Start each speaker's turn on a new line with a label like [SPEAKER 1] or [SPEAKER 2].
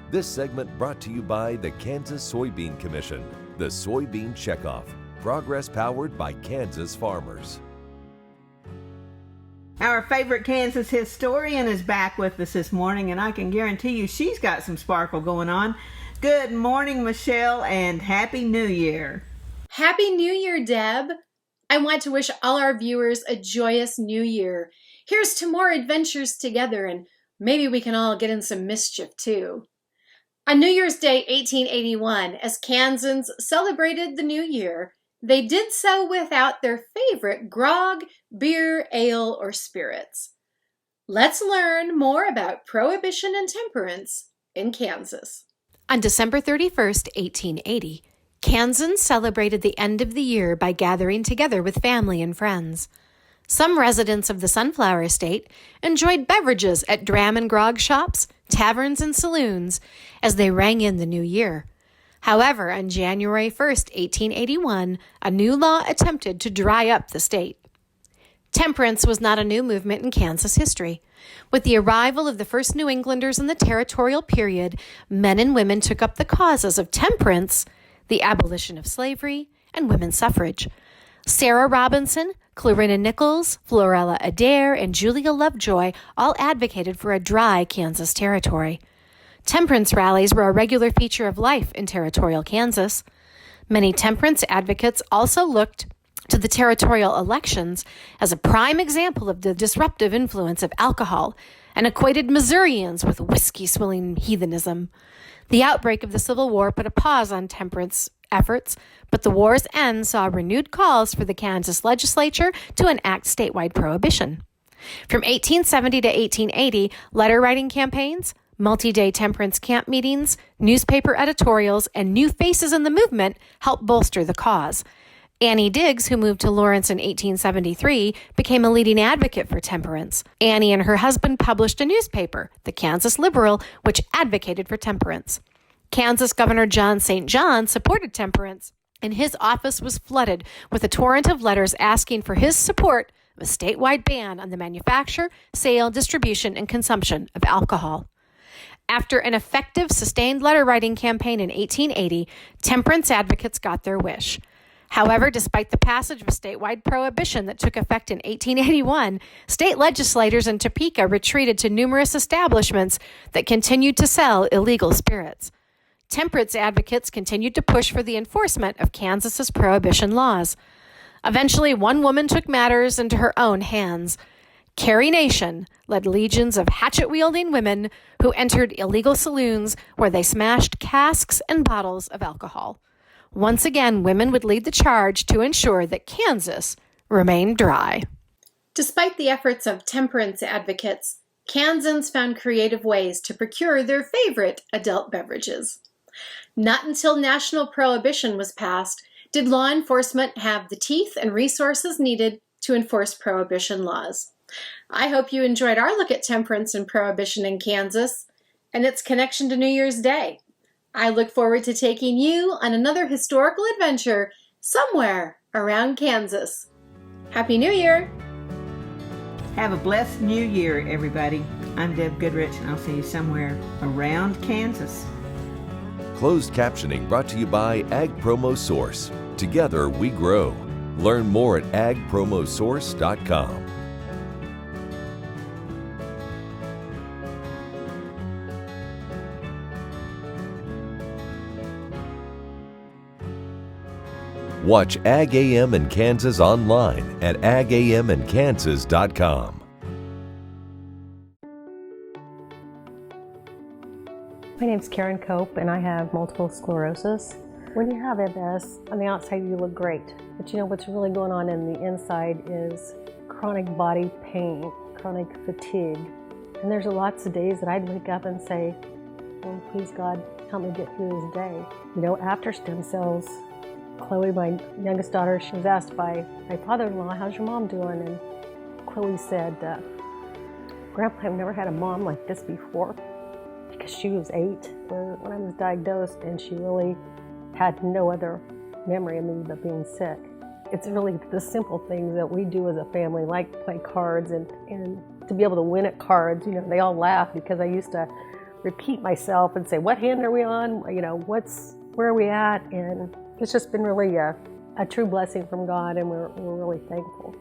[SPEAKER 1] This segment brought to you by the Kansas Soybean Commission, the Soybean Checkoff, progress powered by Kansas farmers.
[SPEAKER 2] Our favorite Kansas historian is back with us this morning, and I can guarantee you she's got some sparkle going on. Good morning, Michelle, and Happy New Year.
[SPEAKER 3] Happy New Year, Deb. I want to wish all our viewers a joyous new year. Here's to more adventures together, and maybe we can all get in some mischief, too. On New Year's Day, 1881, as Kansans celebrated the new year, they did so without their favorite grog, beer, ale, or spirits. Let's learn more about Prohibition and Temperance in Kansas.
[SPEAKER 4] On December 31st, 1880, Kansans celebrated the end of the year by gathering together with family and friends. Some residents of the Sunflower State enjoyed beverages at dram and grog shops, taverns, and saloons as they rang in the new year. However, on January 1st, 1881, a new law attempted to dry up the state. Temperance was not a new movement in Kansas history. With the arrival of the first New Englanders in the territorial period, men and women took up the causes of temperance, the abolition of slavery, and women's suffrage. Sarah Robinson, Clarina Nichols, Florella Adair, and Julia Lovejoy all advocated for a dry Kansas territory. Temperance rallies were a regular feature of life in territorial Kansas. Many temperance advocates also looked to the territorial elections as a prime example of the disruptive influence of alcohol and equated Missourians with whiskey-swilling heathenism. The outbreak of the Civil War put a pause on temperance efforts, but the war's end saw renewed calls for the Kansas legislature to enact statewide prohibition. From 1870 to 1880, letter-writing campaigns, multi-day temperance camp meetings, newspaper editorials, and new faces in the movement helped bolster the cause. Annie Diggs, who moved to Lawrence in 1873, became a leading advocate for temperance. Annie and her husband published a newspaper, the Kansas Liberal, which advocated for temperance. Kansas Governor John St. John supported temperance, and his office was flooded with a torrent of letters asking for his support of a statewide ban on the manufacture, sale, distribution, and consumption of alcohol. After an effective, sustained letter-writing campaign in 1880, temperance advocates got their wish. However, despite the passage of a statewide prohibition that took effect in 1881, state legislators in Topeka retreated to numerous establishments that continued to sell illegal spirits. Temperance advocates continued to push for the enforcement of Kansas's prohibition laws. Eventually, one woman took matters into her own hands. Carrie Nation led legions of hatchet-wielding women who entered illegal saloons where they smashed casks and bottles of alcohol. Once again, women would lead the charge to ensure that Kansas remained dry.
[SPEAKER 3] Despite the efforts of temperance advocates, Kansans found creative ways to procure their favorite adult beverages. Not until national prohibition was passed did law enforcement have the teeth and resources needed to enforce prohibition laws. I hope you enjoyed our look at temperance and prohibition in Kansas and its connection to New Year's Day. I look forward to taking you on another historical adventure somewhere around Kansas. Happy New Year!
[SPEAKER 2] Have a blessed new year, everybody. I'm Deb Goodrich, and I'll see you somewhere around Kansas.
[SPEAKER 1] Closed captioning brought to you by Ag Promo Source. Together we grow. Learn more at agpromosource.com. Watch Ag AM in Kansas online at agaminkansas.com.
[SPEAKER 5] My name's Karen Cope, and I have multiple sclerosis. When you have MS, on the outside you look great, but you know what's really going on in the inside is chronic body pain, chronic fatigue. And there's lots of days that I'd wake up and say, oh, please God, help me get through this day. You know, after stem cells, Chloe, my youngest daughter, she was asked by my father-in-law, how's your mom doing? And Chloe said, Grandpa, I've never had a mom like this before, because she was 8 when I was diagnosed, and she really had no other memory of me but being sick. It's really the simple things that we do as a family, like play cards, and to be able to win at cards. You know, they all laugh because I used to repeat myself and say, what hand are we on? Where are we at? And it's just been really a true blessing from God, and we're really thankful.